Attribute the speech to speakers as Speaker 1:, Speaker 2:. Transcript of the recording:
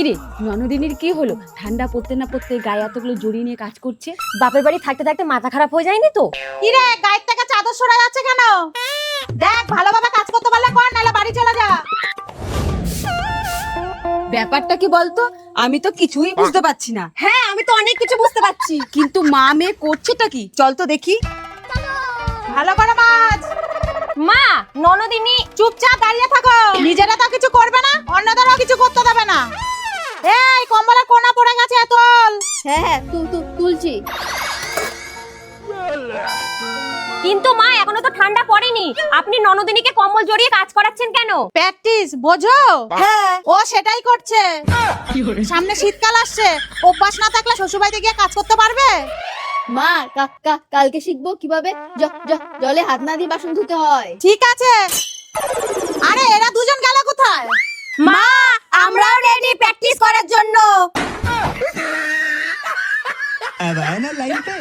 Speaker 1: কিরে ননদিনীর কি হলো? ঠান্ডা পড়তে না পড়তে গায়ে এতগুলো জড়ি নিয়ে কাজ করছে।
Speaker 2: বাপের বাড়ি থাকতে থাকতে মাথা খারাপ হয়ে যায়নি তো?
Speaker 3: কি রে গায়ের থেকে চাদর সরা যাচ্ছে কেন? দেখ ভালোভাবে কাজ করতে পারলে কর, নাহলে বাড়ি চলে যা।
Speaker 1: ব্যাপারটা কি বলতো? আমি তো কিছুই বুঝতে পারছি না।
Speaker 2: হ্যাঁ, আমি তো অনেক কিছু বুঝতে পারছি।
Speaker 1: কিন্তু মা মেয়ে করছেটা কি? চল তো দেখি।
Speaker 3: ভালো করে মাছ।
Speaker 2: মা, ননদিনী
Speaker 3: চুপচাপ দাঁড়িয়ে থাকো। নিজেরা তো কিছু করবে না, অন্যদেরও কিছু করতে দেবে না। এই কম্বলের কোনা পড়ে গেছে, তোল।
Speaker 2: হ্যাঁ তুলছি। কিন্তু মা, এখনো তো ঠান্ডা পড়েনি, আপনি ননদিনীকে কম্বল জড়িয়ে কাজ করাচ্ছেন কেন?
Speaker 3: প্র্যাকটিস বোঝো?
Speaker 2: হ্যাঁ।
Speaker 3: ও সেটাই করছে। সামনে শীতকাল আসছে, অভ্যাস না থাকলে শ্বশুরবাড়িতে গিয়ে কাজ করতে পারবে?
Speaker 2: মা, কালকে শিখবো কিভাবে জলে হাত না দিয়ে বাসন ধুতে হয়।
Speaker 3: ঠিক আছে। আরে এরা দুজন গেল কোথায়?
Speaker 2: মা, আমরাও রেডি প্র্যাকটিস করার জন্য।
Speaker 4: अब आया ना लाइन पे।